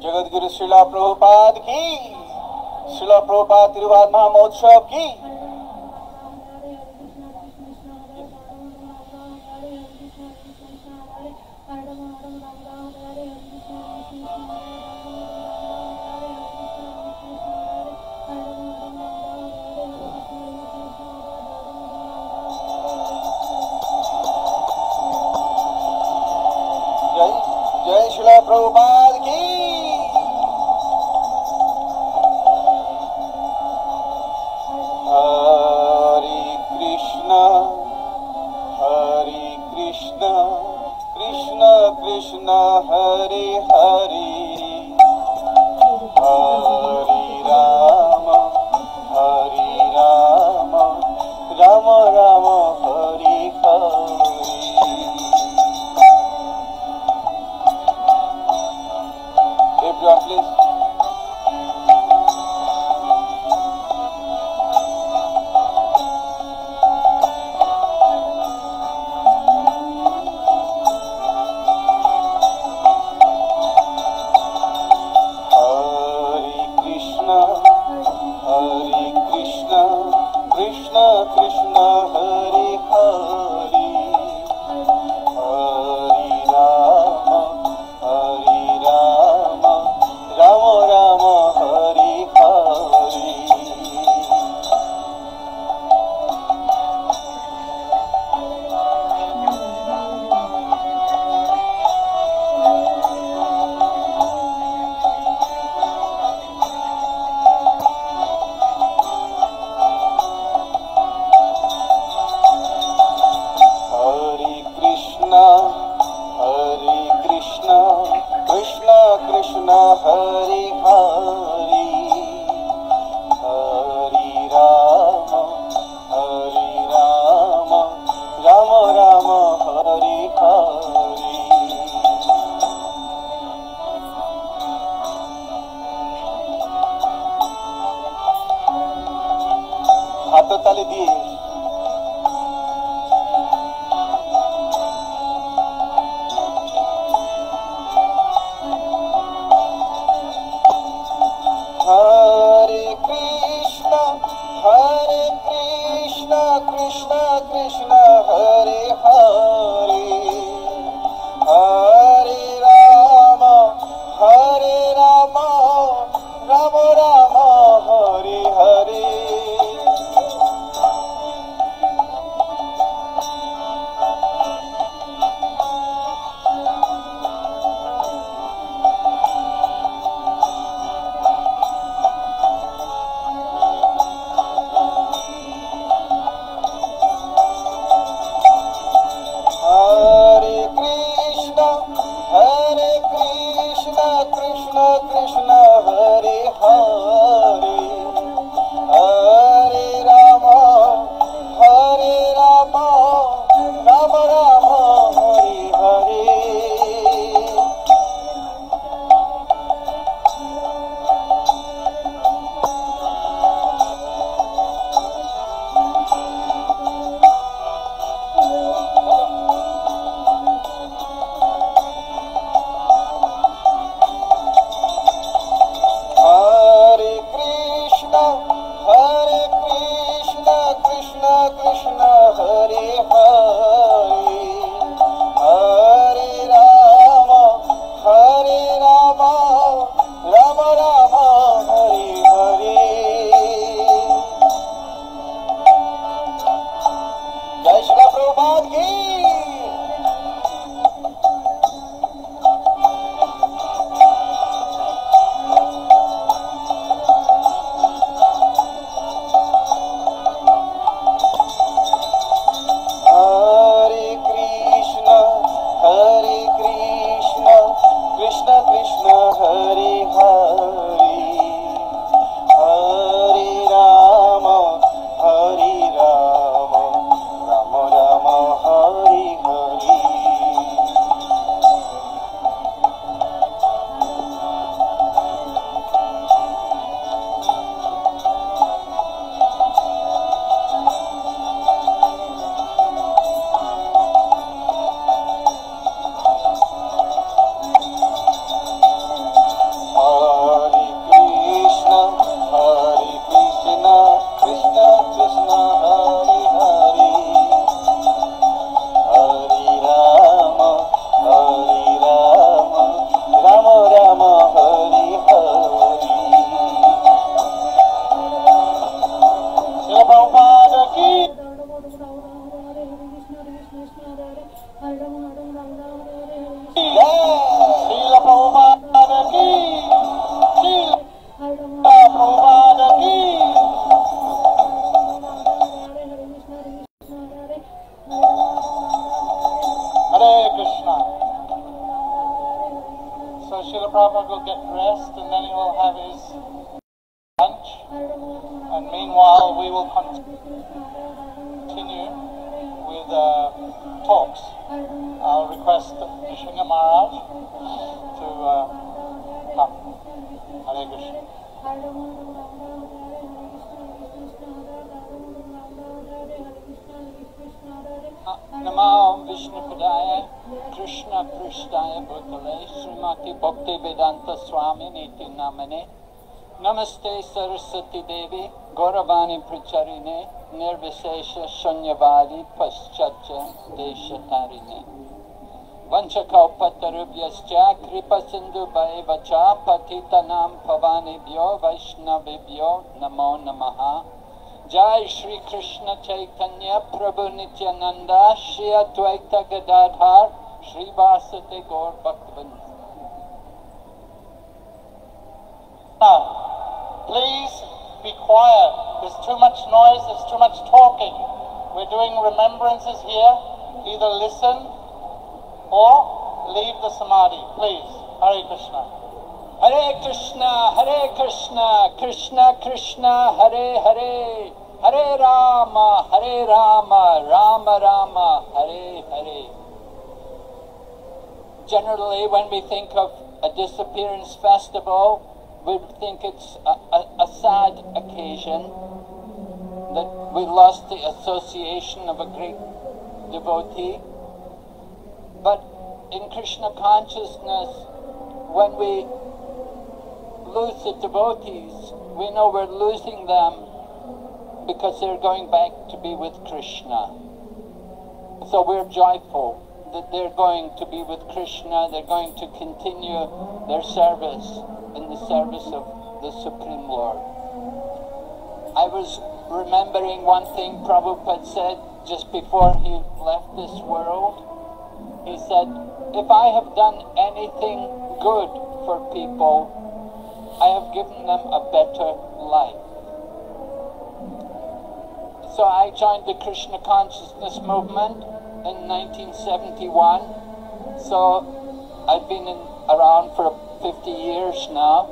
जगतगुरु श्रीला प्रभुपाद की, श्रीला प्रभुपाद तिरुभाव महामहोत्सव की। जय जय श्रीला प्रभुपाद की। कृष्ण कृष्ण हरे हरे, हरे Ram Ram Ram Hare Hare. Everyone please. Srila Prabhupada ki, Srila Prabhupada ki. Hare Krishna. So Srila Prabhupada will get rest and then he will have his lunch. And meanwhile we will continue with talks. I'll request Nishinga Maharaj to come. Hare Krishna. Namo Vishnu Padaya Krishna Prishtaya Bhutale Srimati Bhakti Vedanta Swami Niti Namane Namaste Saraswati Devi Gauravani Pracharine Nirvisesha Shunyavadi Paschatya Deshatarine Vanchakalpatarubhyascha Kripa Sindhu Bhaivacha Patitanam Pavanebhyo Vaishnavibhyo Namo Namaha Jai Shri Krishna Chaitanya Prabhu Nityananda Shri Advaita Gadadhar Shri Vasati Gaur Bhaktivinoda. Now, please be quiet. There's too much noise, there's too much talking. We're doing remembrances here. Either listen or leave the samadhi. Please. Hare Krishna. Hare Krishna, Krishna Krishna, Hare Hare, Hare Rama, Rama Rama, Hare Hare. Generally, when we think of a disappearance festival, we think it's a sad occasion, that we lost the association of a great devotee. But in Krishna consciousness, when we lose the devotees, we know we're losing them because they're going back to be with Krishna. So we're joyful that they're going to be with Krishna, they're going to continue their service in the service of the Supreme Lord. I was remembering one thing Prabhupada said just before he left this world. He said, if I have done anything good for people, I have given them a better life. So I joined the Krishna Consciousness Movement in 1971. So I've been around for 50 years now,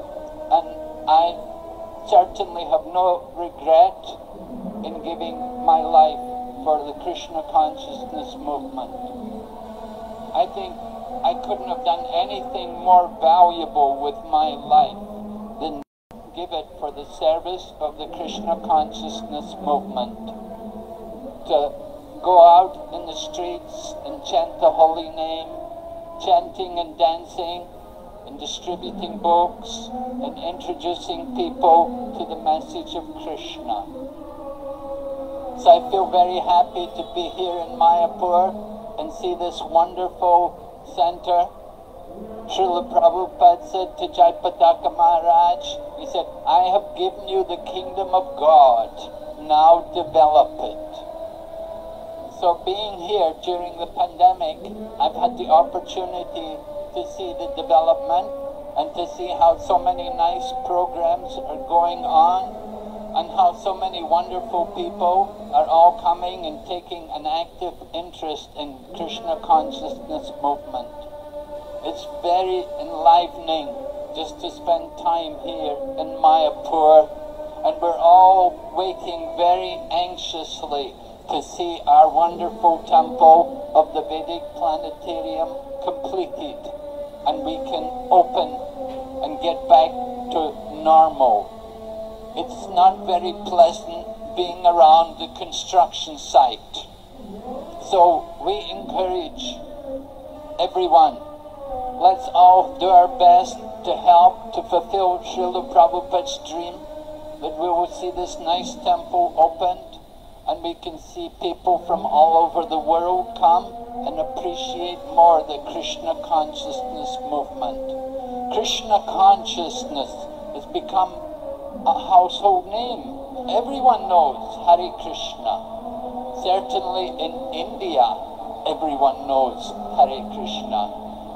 and I certainly have no regret in giving my life for the Krishna Consciousness Movement. I think I couldn't have done anything more valuable with my life than give it for the service of the Krishna Consciousness Movement. To go out in the streets and chant the holy name, chanting and dancing, and distributing books, and introducing people to the message of Krishna. So I feel very happy to be here in Mayapur and see this wonderful center. Srila Prabhupada said to Jayapataka Maharaj, he said, I have given you the kingdom of God, now develop it. So being here during the pandemic, I've had the opportunity to see the development and to see how so many nice programs are going on and how so many wonderful people are all coming and taking an active interest in Krishna Consciousness Movement. It's very enlivening just to spend time here in Mayapur, and we're all waiting very anxiously to see our wonderful temple of the Vedic Planetarium completed, and we can open and get back to normal. It's not very pleasant being around the construction site. So we encourage everyone, let's all do our best to help to fulfill Srila Prabhupada's dream, that we will see this nice temple opened and we can see people from all over the world come and appreciate more the Krishna Consciousness Movement. Krishna Consciousness has become a household name. Everyone knows Hare Krishna. Certainly in India, everyone knows Hare Krishna.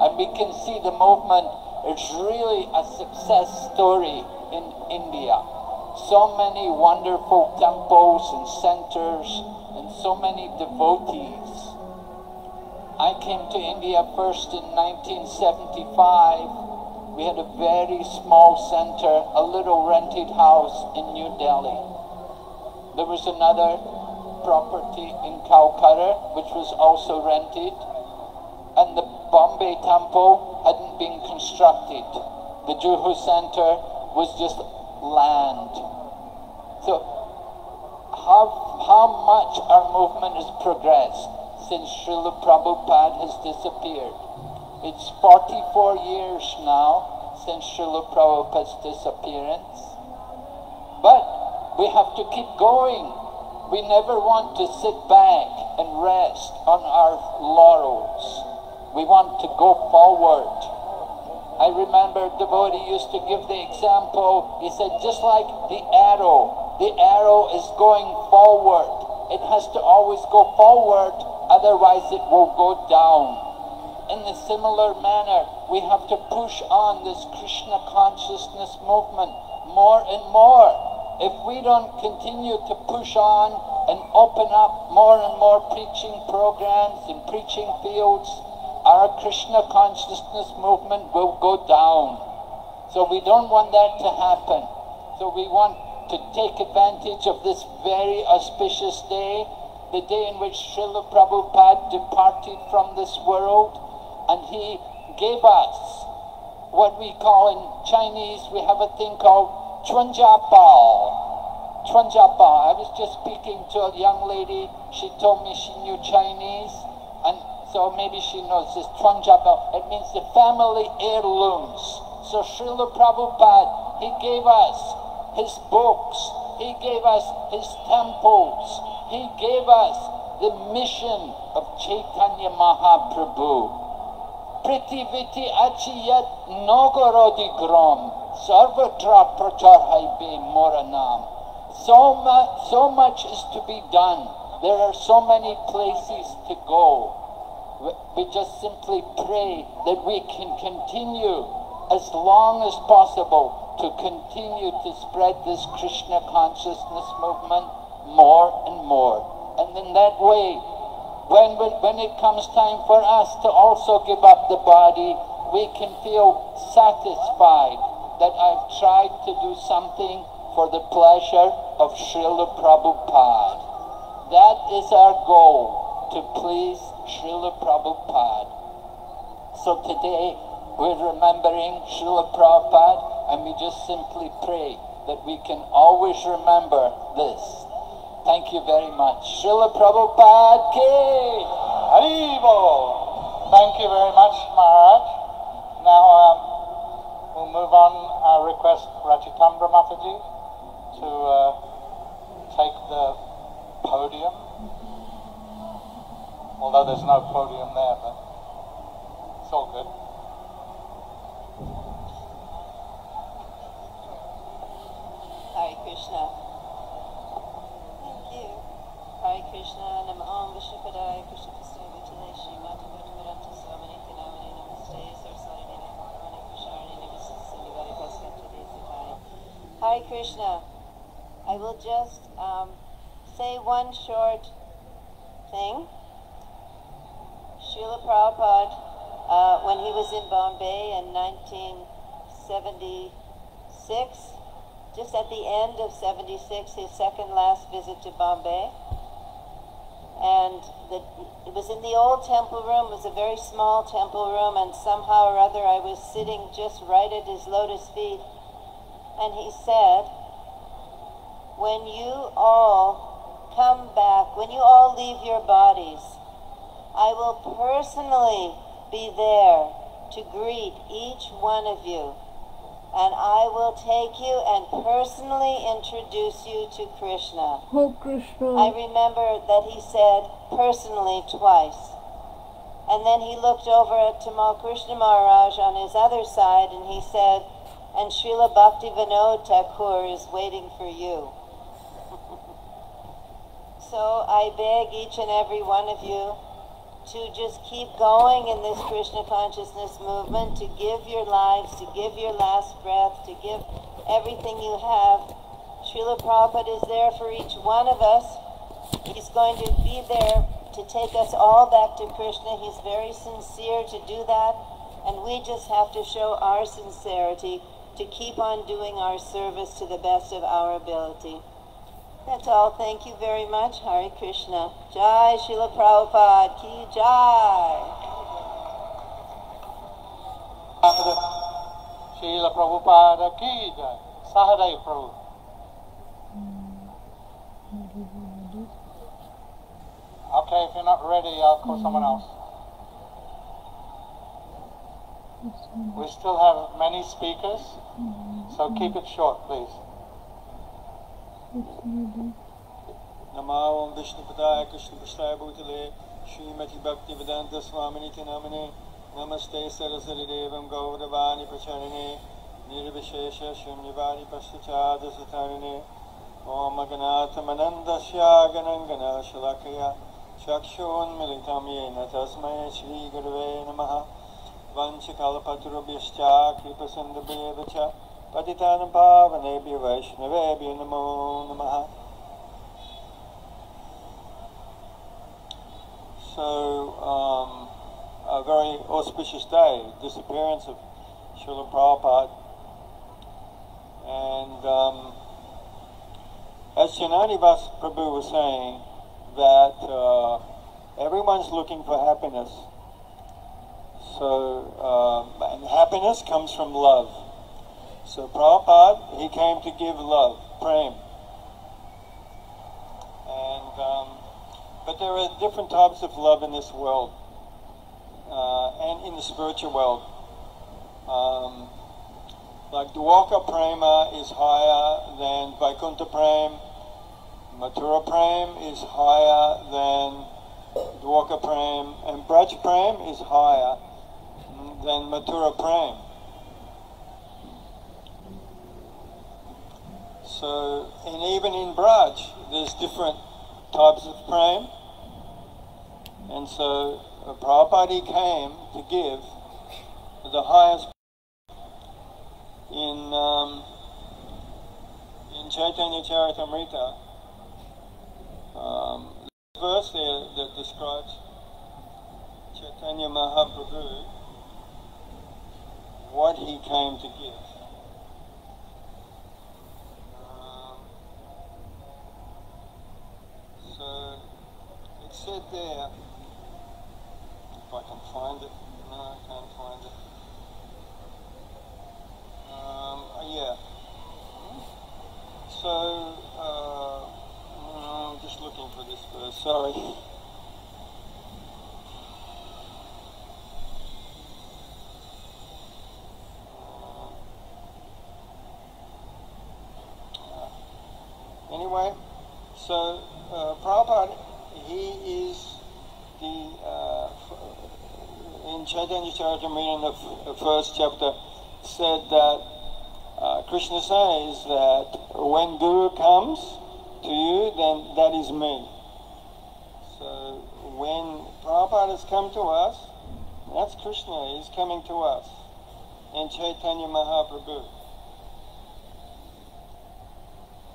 And we can see the movement is really a success story in India. So many wonderful temples and centers and so many devotees. I came to India first in 1975. We had a very small center, a little rented house in New Delhi. There was another property in Calcutta which was also rented, and the Bombay temple hadn't been constructed. The Juhu center was just land. So how much our movement has progressed since Srila Prabhupada has disappeared. It's 44 years now since Srila Prabhupada's disappearance. But we have to keep going. We never want to sit back and rest on our laurels. We want to go forward. I remember a devotee used to give the example. He said, just like the arrow is going forward. It has to always go forward, otherwise it will go down. In a similar manner, we have to push on this Krishna consciousness movement more and more. If we don't continue to push on and open up more and more preaching programs and preaching fields, our Krishna consciousness movement will go down. So we don't want that to happen. So we want to take advantage of this very auspicious day, the day in which Srila Prabhupada departed from this world, and he gave us what we call in Chinese, we have a thing called Chunjapao. Chunjapao. I was just speaking to a young lady, she told me she knew Chinese, and so maybe she knows this Chunjapao. It means the family heirlooms. So Srila Prabhupada, he gave us his books, he gave us his temples, he gave us the mission of Chaitanya Mahaprabhu. Pritiviti achiyat nogorodigram sarvatra pracharhaibe moranam. So much is to be done. There are so many places to go. We just simply pray that we can continue as long as possible to continue to spread this Krishna consciousness movement more and more. And in that way, when it comes time for us to also give up the body, we can feel satisfied that I've tried to do something for the pleasure of Srila Prabhupada. That is our goal, to please Srila Prabhupada. So today we're remembering Srila Prabhupada, and we just simply pray that we can always remember this. Thank you very much. Srila Prabhupada ki Haribo. Thank you very much, Maharaj. Now we'll move on. I request Rachitambra Mataji to take the podium. Although there's no podium there, but it's all good. Hare Krishna. Thank you. Hare Krishna. Nam Om Vishnupadaya Krishna Krishna Vitale Shri Mata Bhutmaranta Swamini Tinamani Namaste Saraswati Nene Bhagavane Krishnarani Namaste Sindhivare Paskanta Desatari. Hare Krishna. I will just say one short thing. Srila Prabhupada, when he was in Bombay in 1976, just at the end of 76, his second last visit to Bombay, and it was in the old temple room. It was a very small temple room, and somehow or other I was sitting just right at his lotus feet, and he said, when you all come back, when you all leave your bodies, I will personally be there to greet each one of you, and I will take you and personally introduce you to Krishna. Oh, Krishna. I remember that he said personally twice. And then he looked over at Tamal Krishna Maharaj on his other side, and he said, and Srila Bhakti Vinod Thakur is waiting for you. So I beg each and every one of you to just keep going in this Krishna consciousness movement, to give your lives, to give your last breath, to give everything you have. Srila Prabhupada is there for each one of us. He's going to be there to take us all back to Krishna. He's very sincere to do that, and we just have to show our sincerity to keep on doing our service to the best of our ability. That's all. Thank you very much. Hare Krishna. Jai Srila Prabhupada ki jai. Srila Prabhupada ki jai. Sahadev Prabhu. Okay, if you're not ready, I'll call someone else. We still have many speakers, so keep it short, please. Namo Vishnu Padaya Krishna Prasthaya Bhutale Srimati Bhakti Vedanta Swaminiti Namane Namaste Saraswati Devam Gauravani Pracharine Nirvishesha Shunyavani Paschachada Satarine Om Aganatha Manandasya Ganangana Shalakaya Chakshun Militam Yena Tasmaya Shri Gurave Namaha Vanchakalpaturubhyascha Kripasandabhyevacha Patitanam Pavanebhyo Vaishnavebhyo Namo Namaha. So, a very auspicious day, disappearance of Srila Prabhupada. And as Jananivas Prabhu was saying, that everyone's looking for happiness. So, and happiness comes from love. So Prabhupada, he came to give love, prem. And, but there are different types of love in this world, and in the spiritual world. Like Dwaka Prema is higher than Vaikuntha Prem, Mathura Prem is higher than Dwaka Prem, and Braj Prem is higher than Mathura Prem. So, and even in Braj, there's different types of prem. And so, Prabhupada came to give the highest in Chaitanya Charitamrita. Verse there that describes Chaitanya Mahaprabhu, what he came to give. So it said there, if I can find it, no, I can't find it. Yeah. So, I'm just looking for this verse, sorry. Anyway, so Prabhupada, he is the, in Chaitanya Charitamrita in the first chapter, said that Krishna says that when Guru comes to you, then that is me. So when Prabhupada has come to us, that's Krishna, he's coming to us, and Chaitanya Mahaprabhu.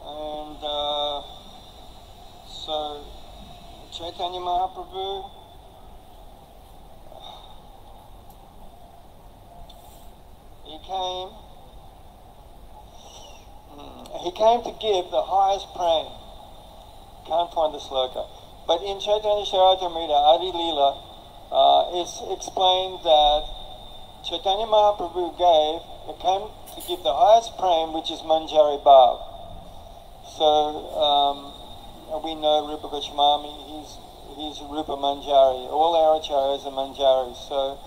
And so Chaitanya Mahaprabhu, he came to give the highest prem. Can't find the sloka. But in Chaitanya Charitamrita, Adi Leela, it's explained that Chaitanya Mahaprabhu came to give the highest prem, which is Manjari Bhav. So we know Rupa Goswami, he's Rupa Manjari. All our acharyas are Manjari. So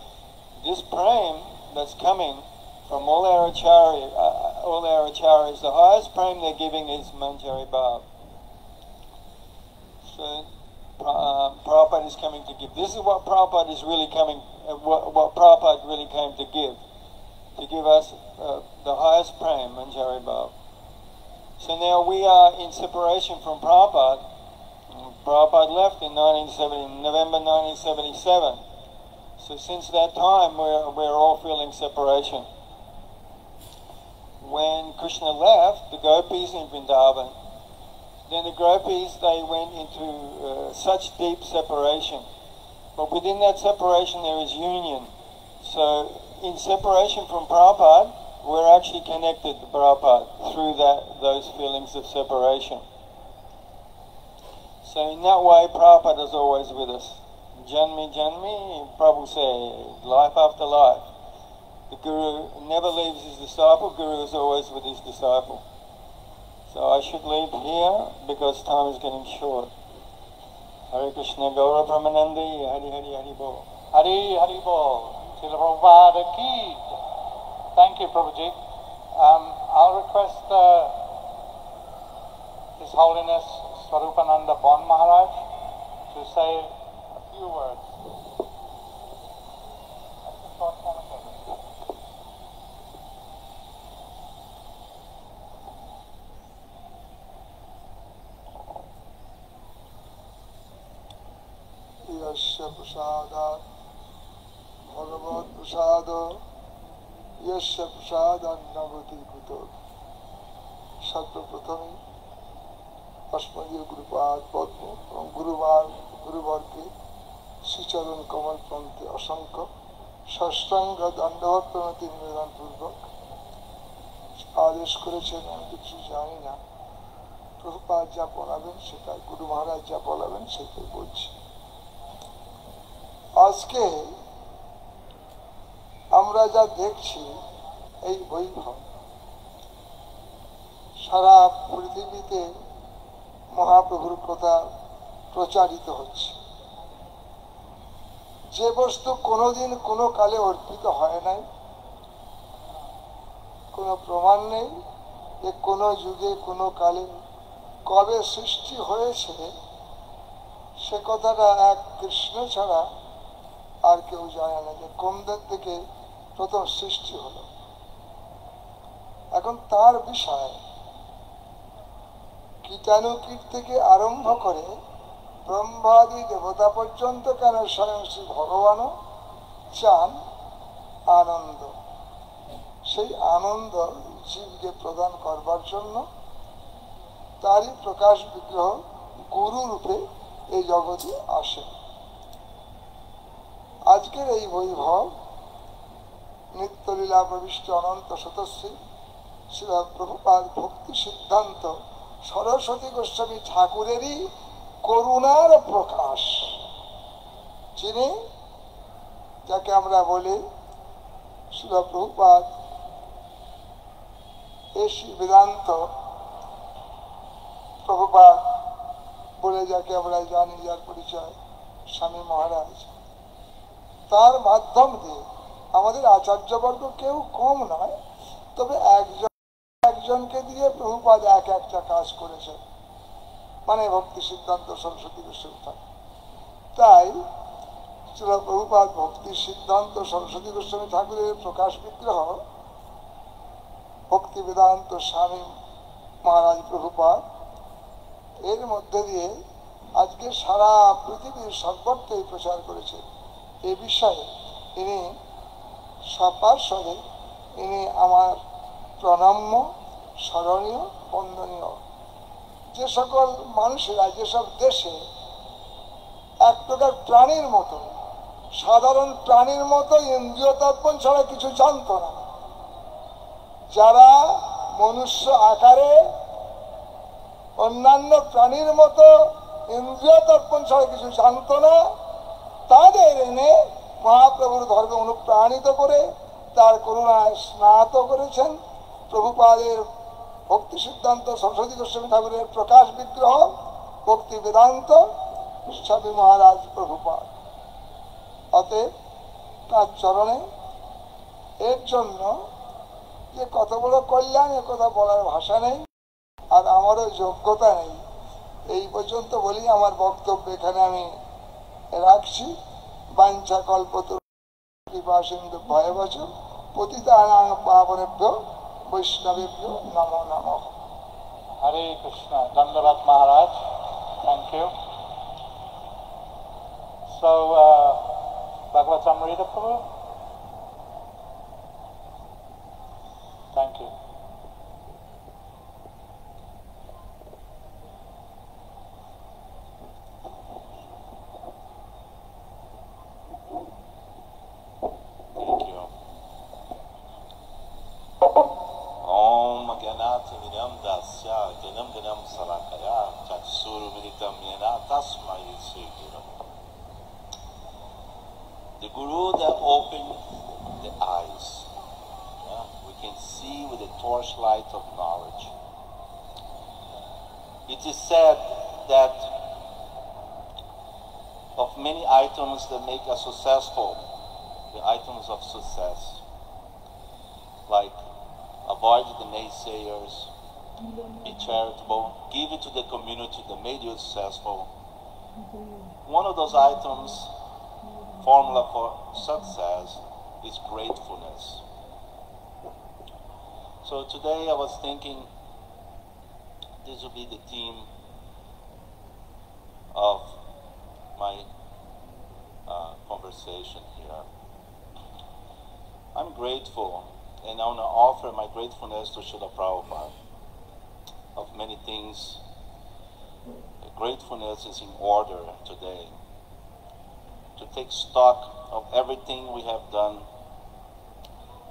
this prem that's coming from all our acharyas, the highest prem they're giving is Manjari Bhav. So Prabhupada is coming to give. This is what Prabhupada is really coming, what Prabhupada really came to give us the highest prem, Manjari Bhav. So now we are in separation from Prabhupada. Prabhupada left in November 1977. So since that time, we're all feeling separation. When Krishna left, the gopis in Vrindavan, then the gopis, they went into such deep separation. But within that separation, there is union. So in separation from Prabhupada, we're actually connected to Prabhupada through those feelings of separation. So in that way, Prabhupada is always with us. Janmi, Janmi, Prabhu said, life after life. The Guru never leaves his disciple, Guru is always with his disciple. So I should leave here because time is getting short. Hare Krishna, Gaura Brahmanandi, Hari Hari Hari Bol. Hari Hari Bol. Srila Prabhupada ki. Thank you, Prabhuji. I'll request His Holiness Swarupananda Bon Maharaj to say a few words. यस्य प्रसादात् भगवत् प्रसाद यस्य प्रसादान्नगति कुतो सर्वप्रथमे अस्मदीय गुरुपाद पद्म এবং गुरुवर्गे শ্রীচরণ কমল পন্থে অসংখ্য ষষ্ঠাঙ্গ দণ্ডবত প্রণতি নিবেদন পূর্বক আদেশ করেছেন আমি কিছু জানি না প্রভুপাদ যা বলাবেন সেটা গুরু মহারাজ যা বলাবেন সেটাই বলছি আজকে আমরা যা দেখছি এই বৈভব সারা পৃথিবীতে মহাপ্রভুর কথা প্রচারিত হচ্ছে যে বস্তু কোনোদিন কোনো কালে অর্পিত হয় নাই কোনো প্রমাণ নেই যে কোনো যুগে কোনো কালে কবে সৃষ্টি হয়েছে সে কথাটা এক কৃষ্ণ ছাড়া আর কেউ জানে না যে কোন দিক থেকে প্রথম সৃষ্টি হলো এখন তার বিষয় কীটাণুকীট থেকে আরম্ভ করে ব্রহ্মাদি দেবতা পর্যন্ত কেন স্বয়ং শ্রী ভগবানও চান আনন্দ সেই আনন্দ জীবকে প্রদান করবার জন্য তারই প্রকাশ বিগ্রহ গুরু রূপে এই জগতে আসে আজকের এই বৈভব নিত্যলীলা প্রবিষ্ট অনন্ত শতশ্রী শ্রীল প্রভুপাদ ভক্তি সিদ্ধান্ত সরস্বতী গোস্বামী ঠাকুরেরই করুণার প্রকাশ যিনি যাকে আমরা বলি শ্রীল প্রভুপাদ এসি বেদান্ত প্রভুপাদ বলে যাকে আমরা জানি যার পরিচয় স্বামী মহারাজ তার মাধ্যম দিয়ে আমাদের আচার্যবর্গ কেউ কম নয় তবে একজনকে দিয়ে প্রভুপাদ একটা কাজ করেছে মানে ভক্তি সিদ্ধান্ত সরস্বতী গোস্বামী ঠাকুর তাই শ্রীল প্রভুপাদ ভক্তি সিদ্ধান্ত সরস্বতী গোস্বামী ঠাকুরের প্রকাশ বিগ্রহ ভক্তি বেদান্ত স্বামী মহারাজ প্রভুপাদ এর মধ্যে দিয়ে আজকে সারা পৃথিবীর সর্বত্র প্রচার করেছে এ বিষয়ে ইনি সপার্শ্বদে ইনি আমার প্রণম্য স্মরণীয় বন্দনীয় যে সকল মানুষেরা যেসব দেশে এক প্রকার প্রাণীর মতো সাধারণ প্রাণীর মতো ইন্দ্রিয় তর্পণ ছাড়া কিছু জানত না যারা মনুষ্য আকারে অন্যান্য প্রাণীর মতো ইন্দ্রিয় তর্পণ ছাড়া কিছু জানত না তাদের এনে মহাপ্রভুর ধর্মে অনুপ্রাণিত করে তার করুণায় স্নাত করেছেন প্রভুপাদের ভক্তি সিদ্ধান্ত সরস্বতী গোস্বামী ঠাকুরের প্রকাশ বিগ্রহ ভক্তি বেদান্ত স্বামী মহারাজ প্রভুপাদ অতএব তার চরণে এর জন্য যে কত বড় কল্যাণ এ কথা বলার ভাষা নেই আর আমারও যোগ্যতা নেই এই পর্যন্ত বলি আমার বক্তব্য এখানে আমি রাখছি বাঞ্ছা কল্পতরু কৃপা সিন্ধু ভয়বচ পতিতানাং পাবনেভ্যো বৈষ্ণবেভ্যো নমো নমঃ Hare Krishna. Dandavat Maharaj. Thank you. So, Bhagavatamrita Prabhu. Thank you. Thank you. Om Ganati Vidam Dasya Janam Ganam Salakaya Chaksuru Viditam Yena Tasmai Sri Guru. The Guru that opened the eyes. Yeah, we can see with the torchlight of knowledge. It is said that of many items that make us successful, the items of success, like avoid the naysayers, be charitable, give it to the community that made you successful. One of those items, formula for success, is gratefulness. So today I was thinking this will be the theme of my conversation here. I'm grateful, and I want to offer my gratefulness to Srila Prabhupada of many things. The gratefulness is in order today. To take stock of everything we have done,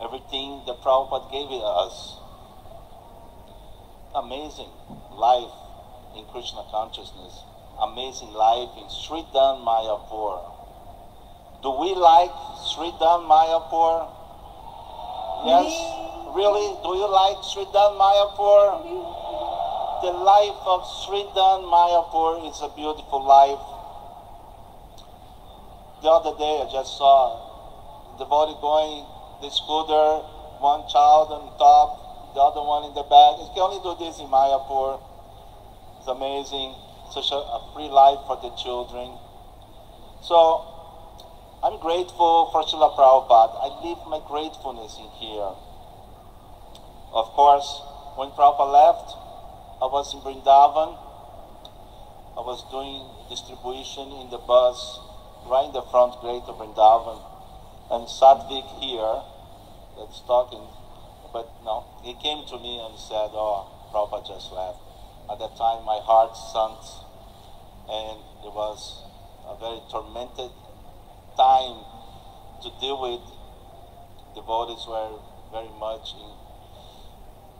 everything that Prabhupada gave us. Amazing life in Krishna consciousness. Amazing life in Sridhan Mayapur. Do we like Sridhan Mayapur? Yes? Really? Do you like Sridhan Mayapur? The life of Sridhan Mayapur is a beautiful life. The other day I just saw the devotee going the scooter, one child on top, the other one in the back. You can only do this in Mayapur. It's amazing. Such a free life for the children. So, I'm grateful for Srila Prabhupada. I live my gratefulness in here. Of course, when Prabhupada left, I was in Vrindavan. I was doing distribution in the bus, right in the front gate of Vrindavan. And Sadvik here, that's talking, but no, he came to me and said, oh, Prabhupada just left. At that time, my heart sunk, and it was a very tormented time to deal with. Devotees were very much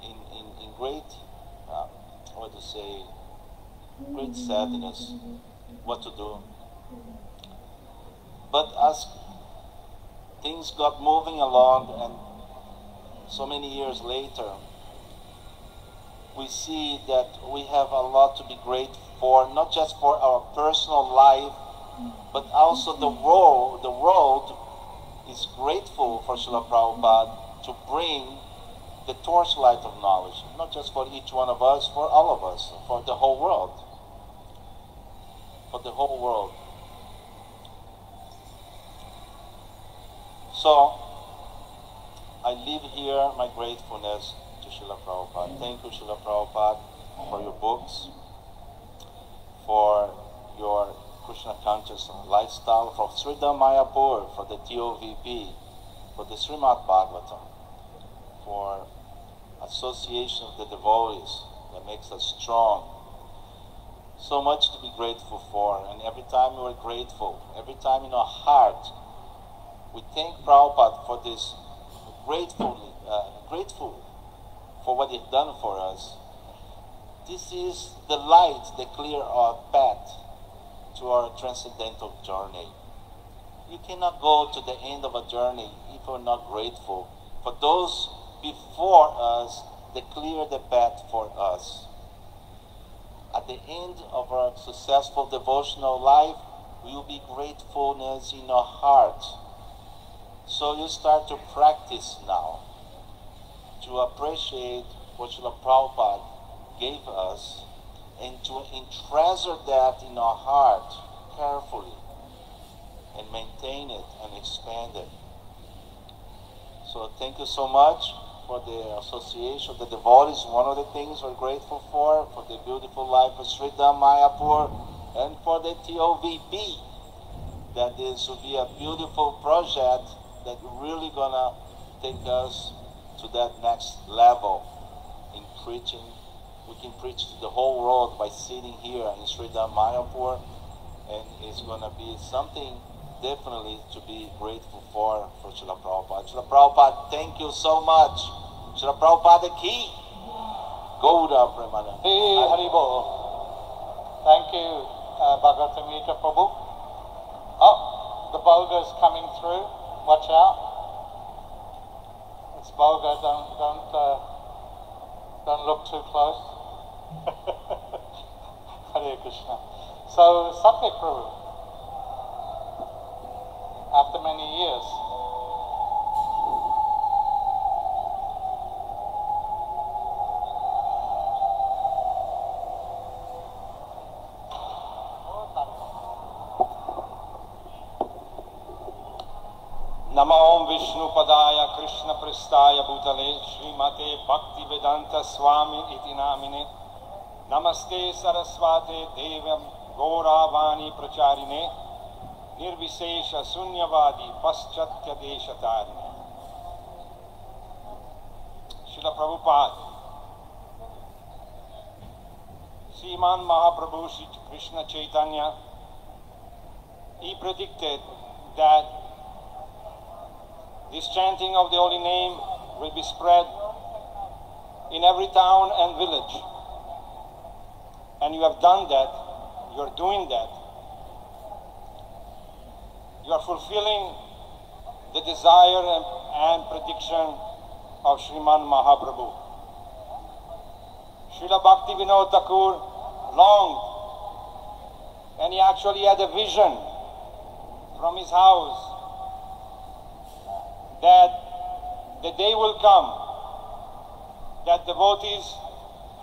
in great, what to say, great sadness, what to do. But as things got moving along, and so many years later, we see that we have a lot to be grateful for, not just for our personal life, but also the world is grateful for Srila Prabhupada to bring the torchlight of knowledge, not just for each one of us, for all of us, for the whole world. For the whole world. So, I leave here my gratefulness to Srila Prabhupada. Thank you, Srila Prabhupada, for your books, for your Krishna conscious lifestyle, for Sridhar Mayapur, for the TOVP, for the Srimad Bhagavatam, for association of the devotees that makes us strong. So much to be grateful for, and every time we're grateful, every time in our heart, we thank Prabhupada for this grateful for what he's done for us. This is the light that clear our path to our transcendental journey. You cannot go to the end of a journey if you're not grateful for those before us that clear the path for us. At the end of our successful devotional life, we will be gratefulness in our heart. So you start to practice now to appreciate what Srila Prabhupada gave us and to treasure that in our heart carefully and maintain it and expand it. So thank you so much for the association of the devotees. One of the things we're grateful for the beautiful life of Sridhar Mayapur, and for the TOVP, that this will be a beautiful project that really gonna take us to that next level in preaching. We can preach to the whole world by sitting here in Sri Mayapur, and it's gonna be something definitely to be grateful for Srila Prabhupada. Srila Prabhupada, thank you so much. Srila Prabhupada ki Gauda Premanand. Hey, Haribo. Thank you, Bhagavatamita Prabhu. Oh, the Boga's coming through. Watch out. It's Boga. Don't look too close. Hare Krishna. So, Satya Prabhu, after many years, Namo Vishnu Padaya Krishna Pristaya Bhutale Srimate Bhakti Vedanta Swami Iti Namine Namaste Saraswate Devam Gauravani Pracharine Nirvisesha Sunyavadi Paschatya Deshatarine. Srila Prabhupada, Sriman Mahaprabhu Sri Krishna Chaitanya, he predicted that this chanting of the holy name will be spread in every town and village. And you have done that, you are doing that. You are fulfilling the desire and prediction of Sriman Mahaprabhu. Srila Bhakti Vinod Thakur longed, and he actually had a vision from his house that the day will come that devotees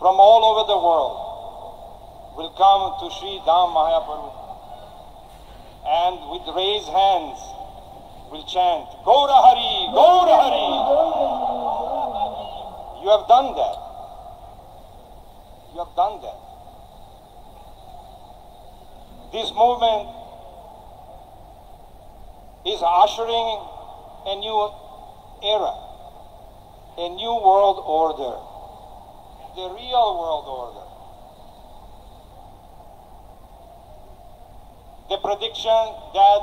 from all over the world will come to Sri Dham Mahaprabhu and with raised hands will chant, Gaura Hari, Gaura Hari. You have done that. You have done that. This movement is ushering a new era, a new world order, the real world order. The prediction that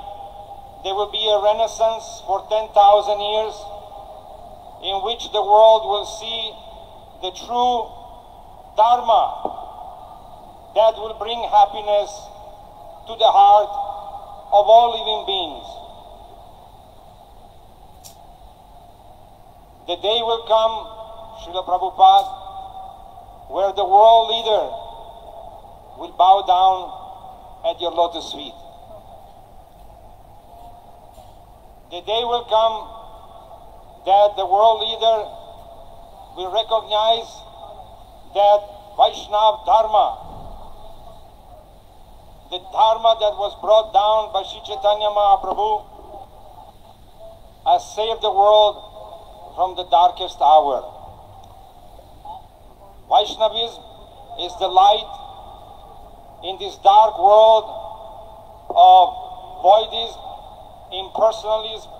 there will be a renaissance for 10,000 years in which the world will see the true Dharma that will bring happiness to the heart of all living beings. The day will come, Srila Prabhupada, where the world leader will bow down at your lotus feet. The day will come that the world leader will recognize that Vaishnava Dharma, the Dharma that was brought down by Sri Chaitanya Mahaprabhu, has saved the world from the darkest hour. Vaishnavism is the light in this dark world of voidism, impersonalism,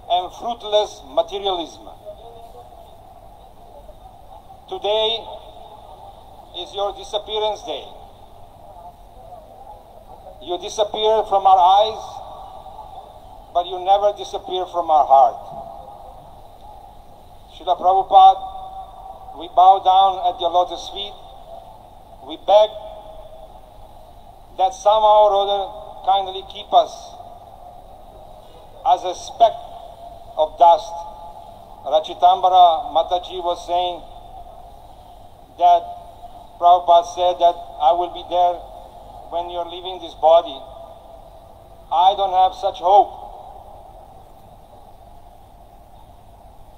and fruitless materialism. Today is your disappearance day. You disappear from our eyes, but you never disappear from our heart. Srila Prabhupada, we bow down at your lotus feet. We beg that somehow or other kindly keep us as a speck of dust. Rachitambara Mataji was saying that Prabhupada said that I will be there when you're leaving this body. I don't have such hope.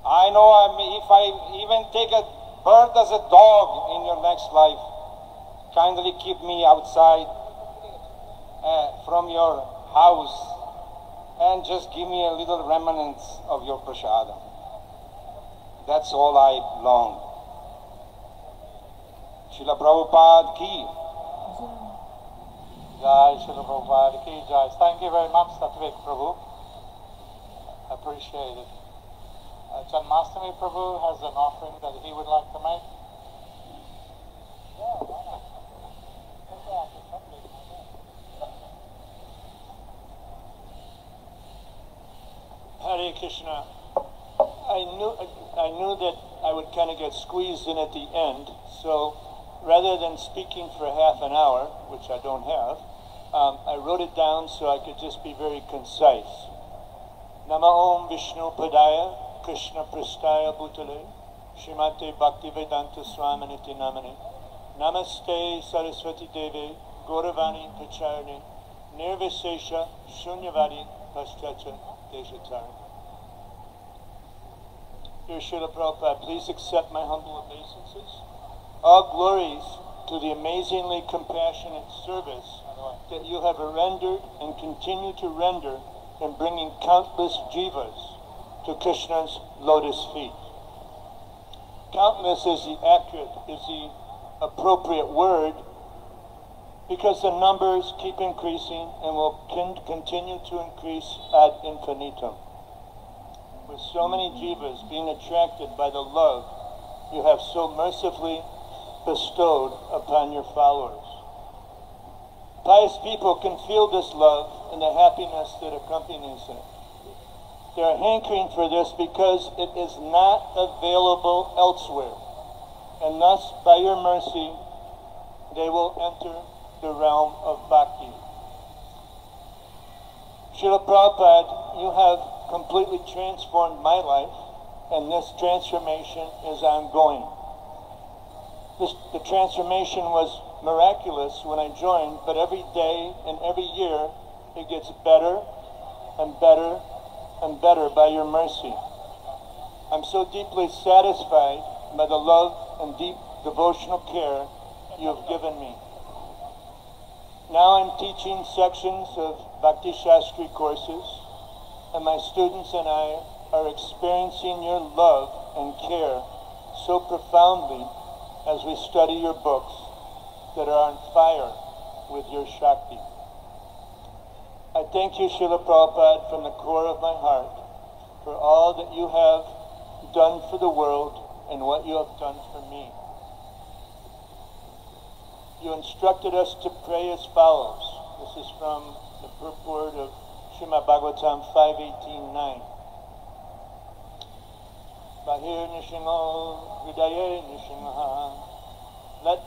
I know if I even take a birth as a dog in your next life, kindly keep me outside from your house and just give me a little remnants of your prasadam. That's all I long. Srila Prabhupada ki. Jai Srila Prabhupada Ki Jai. Thank you very much, Satvik Prabhu. Appreciate it. Janmashtami Prabhu has an offering that he would like to make. Yeah, why not? Hare Krishna. I knew that I would kind of get squeezed in at the end, so rather than speaking for half an hour, which I don't have, I wrote it down so I could just be very concise. Nama Om Vishnu Padaya Krishna Prastaya Bhutale Srimate Bhaktivedanta Swaminiti Namane Namaste Saraswati Devi Gauravani Pacharni Nirvisesha Shunyavadi Paschatcha Deshatari. Dear Srila Prabhupada, please accept my humble obeisances. All glories to the amazingly compassionate service that you have rendered and continue to render in bringing countless jivas to Krishna's lotus feet. Countless is the appropriate word because the numbers keep increasing and will continue to increase ad infinitum. With so many jivas being attracted by the love you have so mercifully bestowed upon your followers. Pious people can feel this love and the happiness that accompanies it. They are hankering for this because it is not available elsewhere, and thus, by your mercy, they will enter the realm of bhakti. Srila Prabhupada, you have completely transformed my life, and this transformation is ongoing. The transformation was miraculous when I joined, but every day and every year it gets better and better and better by your mercy. I'm so deeply satisfied by the love and deep devotional care you have given me. Now I'm teaching sections of Bhakti Shastri courses, and my students and I are experiencing your love and care so profoundly as we study your books that are on fire with your Shakti. I thank you, Srila Prabhupada, from the core of my heart for all that you have done for the world and what you have done for me. You instructed us to pray as follows. This is from the purport of Srimad Bhagavatam 5:18-9. Bahir Nishringo Hridaye Nishringa. Let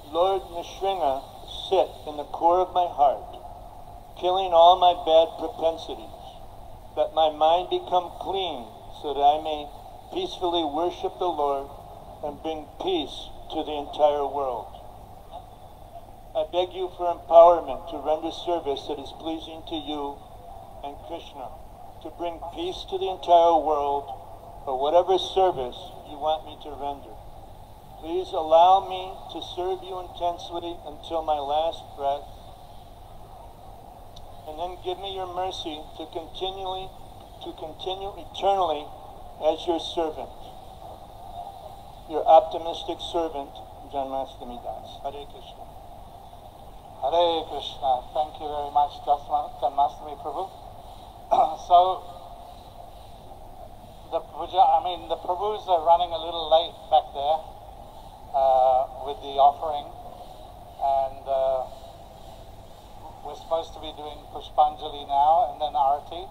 Lord Nishringa sit in the core of my heart, killing all my bad propensities, that my mind become clean so that I may peacefully worship the Lord and bring peace to the entire world. I beg you for empowerment to render service that is pleasing to you and Krishna, to bring peace to the entire world, or whatever service you want me to render. Please allow me to serve you intensely until my last breath, and then give me your mercy to continue eternally as your servant, your optimistic servant, Janmashtami Das. Hare Krishna. Hare Krishna. Thank you very much, Janmashtami Prabhu. So, the Prabhus are running a little late back there with the offering, and we're supposed to be doing Pushpanjali now and then Arati,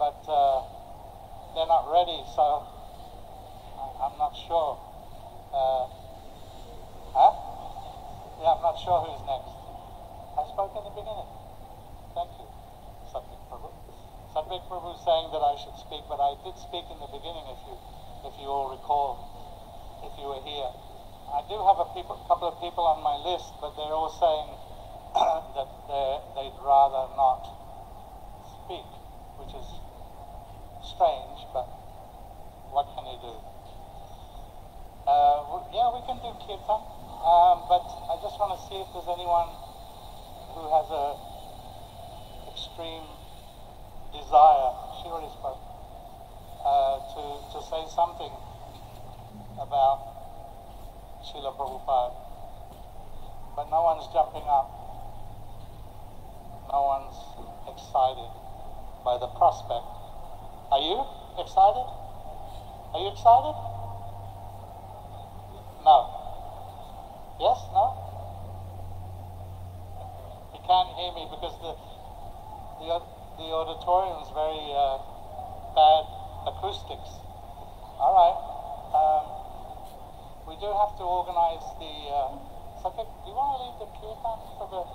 but they're not ready, so I'm not sure. Yeah, I'm not sure who's next. I spoke in the beginning. Thank you, Satvik Prabhu. Satvik Prabhu is saying that I should speak, but I did speak in the beginning, if you all recall, if you were here. I do have a couple of people on my list, but they're all saying that they'd rather not speak, which is strange, but what can you do? Yeah, we can do kirtan, but I just want to see if there's anyone who has a extreme desire, she already spoke, to say something about Srila Prabhupada, but no one's jumping up. no one's excited by the prospect. Are you excited? Are you excited? No. Yes? No? You can't hear me because the auditorium is very bad acoustics. All right. We do have to organize the. Saket, do you want to lead the kirtan for the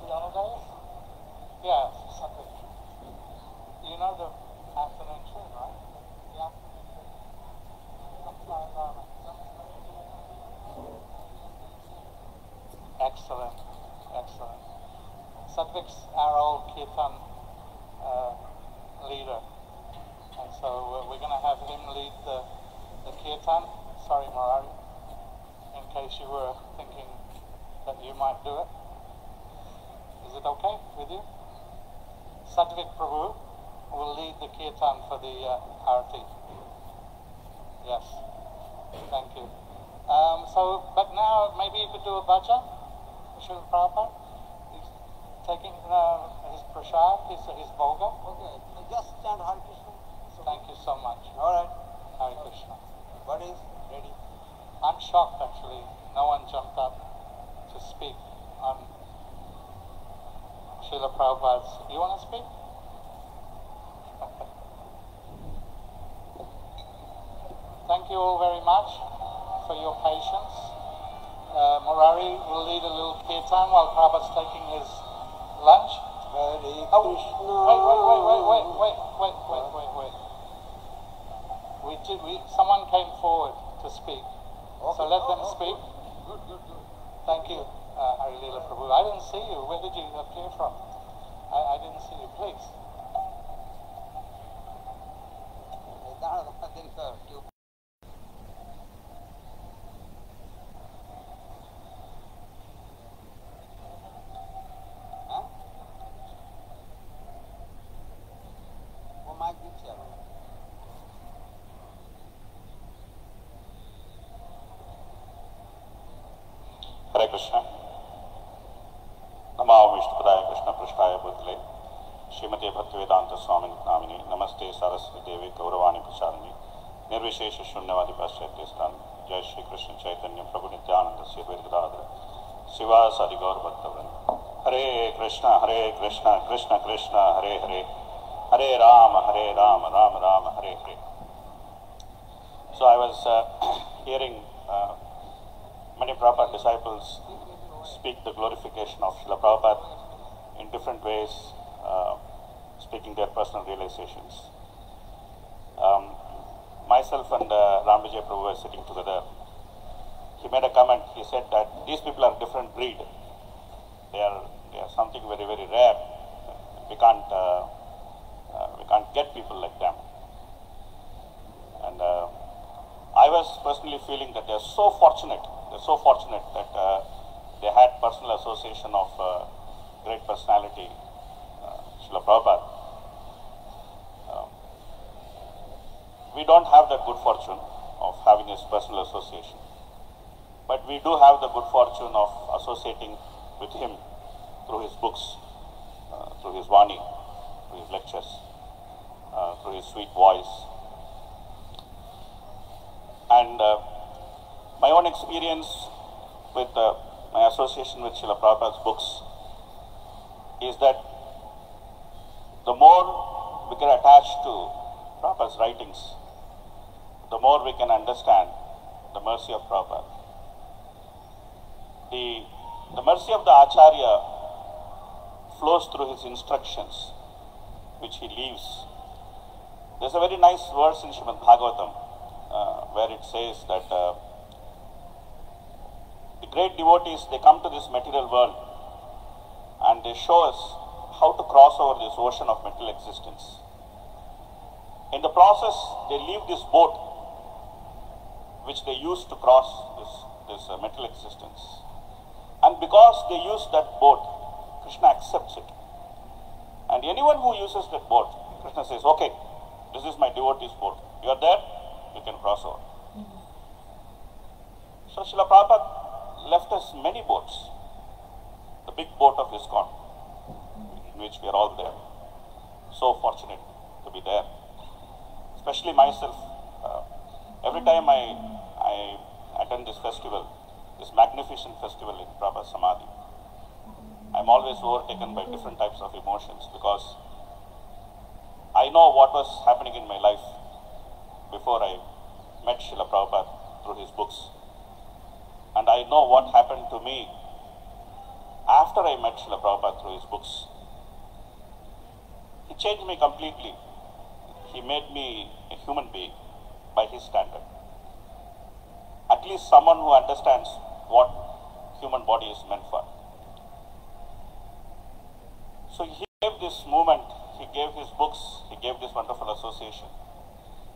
holidays? Yeah, Saket. You know the afternoon tune, right? The afternoon tune. Excellent, excellent. Satvik's our old kirtan leader, and so we're going to have him lead the kirtan. Sorry, Murari, in case you were thinking that you might do it. Is it okay with you? Satvik Prabhu will lead the kirtan for the arati. Yes, thank you. But now maybe you could do a bhajan, Srila Prabhupada. He's taking his prasad, his bhoga. Okay, just chant Hare Krishna. Thank you so much. All right. Hare Krishna. What is ready? I'm shocked actually. No one jumped up to speak on Srila Prabhupada's. You want to speak? Thank you all very much for your patience. Murari will lead a little kirtan while Prabhupada's taking his lunch. Hare Krishna. Wait. Someone came forward to speak. So let them speak. Good. Thank you, Hari Leela Prabhu. I didn't see you. Where did you appear from? I didn't see you. Please. Hare Krishna. Namo Vishnupadaya Krishna Prasthaya Bhutale Srimate Bhaktivedanta Swami Namini Namaste Saraswati Devi Gauravani Pracharani Nirvishesha Shunyavadi Paschatya Jai Shri Krishna Chaitanya Prabhu Nityananda Sri Vedgadadra Siva Sadi Gaur Bhaktavran Hare Krishna Krishna Krishna Hare Hare Hare Rama Rama Rama Hare Hare. So I was hearing many Prabhupada disciples speak the glorification of Srila Prabhupada in different ways, speaking their personal realizations. Myself and Ram Vijay Prabhu were sitting together. He made a comment. He said that these people are different breed. They are something very, very rare. We can't get people like them. And I was personally feeling that they're so fortunate. They're so fortunate that they had personal association of great personality, Srila Prabhupada. We don't have that good fortune of having his personal association, but we do have the good fortune of associating with him through his books, through his Vani, through his lectures, through his sweet voice. And my own experience with my association with Srila Prabhupada's books is that the more we get attached to Prabhupada's writings, the more we can understand the mercy of Prabhupada. The mercy of the Acharya flows through his instructions, which he leaves. There's a very nice verse in Srimad Bhagavatam where it says that the great devotees, they come to this material world and they show us how to cross over this ocean of material existence. In the process, they leave this boat which they use to cross this material existence. And because they use that boat, Krishna accepts it. And anyone who uses that boat, Krishna says, okay, this is my devotee's boat. You are there, you can cross over. So Srila Prabhupada left us many boats. The big boat of ISKCON, in which we are all there. So fortunate to be there. Especially myself. Every time I attend this festival, this magnificent festival in Prabhupada Samadhi, I'm always overtaken by different types of emotions because I know what was happening in my life before I met Srila Prabhupada through his books. And I know what happened to me after I met Srila Prabhupada through his books. He changed me completely. He made me a human being by his standard. At least someone who understands what human body is meant for. So he gave this movement, he gave his books, he gave this wonderful association.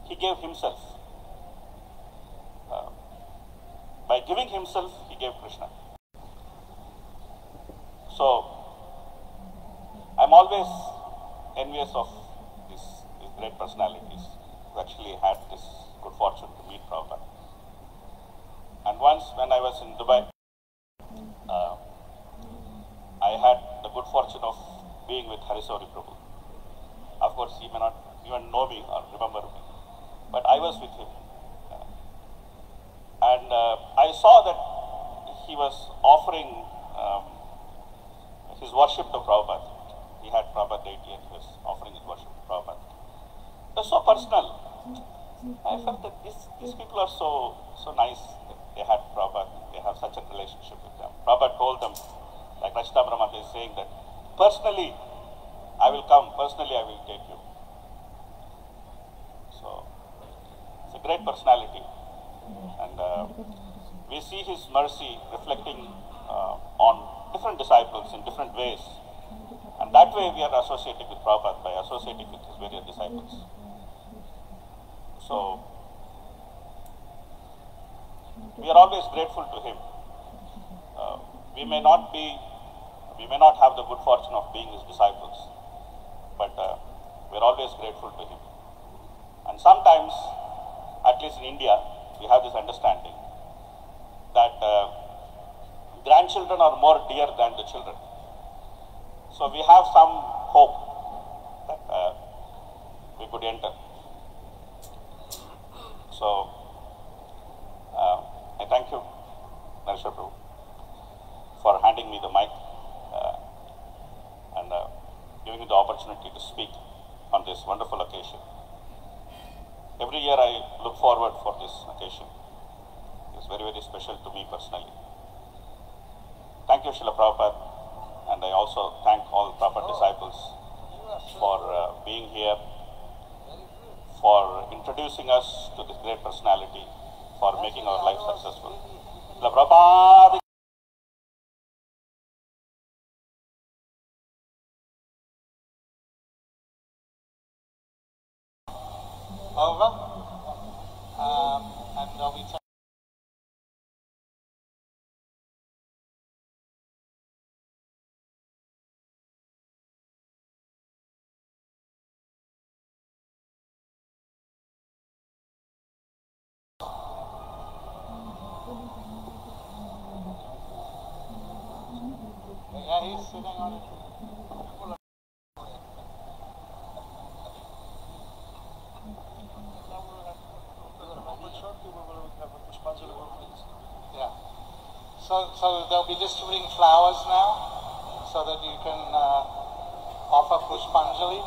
He gave himself. By giving himself, he gave Krishna. So, I'm always envious of these great personalities who actually had this good fortune to meet Prabhupada. And once when I was in Dubai, I had the good fortune of being with Harisori Prabhu. Of course, he may not even know me or remember me, but I was with him. And I saw that he was offering his worship to Prabhupada. He had Prabhupada deity and he was offering his worship to Prabhupada. It was so personal. I felt that these people are so nice. They had Prabhupada, they have such a relationship with them. Prabhupada told them, like Rashida Brahmata is saying that, personally, I will come, personally I will take you. So, it's a great personality. And we see his mercy reflecting on different disciples in different ways. And that way we are associating with Prabhupada by associating with his various disciples. So, we are always grateful to him. We may not have the good fortune of being his disciples, but we are always grateful to him. And sometimes, at least in India, we have this understanding that grandchildren are more dear than the children. So we have some hope that we could enter. So I thank you, Narsha Prabhu, for handing me the mic and giving me the opportunity to speak on this wonderful occasion. Every year I look forward for this occasion. It's very, very special to me personally. Thank you, Srila Prabhupada, and I also thank all Prabhupada disciples for being here, for introducing us to this great personality, for making our life successful. Srila Prabhupada. Over. And there'll be yeah, he's sitting on it. Yeah. So they'll be distributing flowers now, so that you can offer Pushpanjali.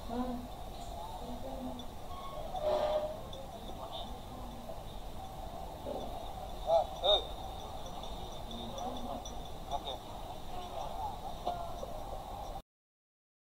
Namaskar.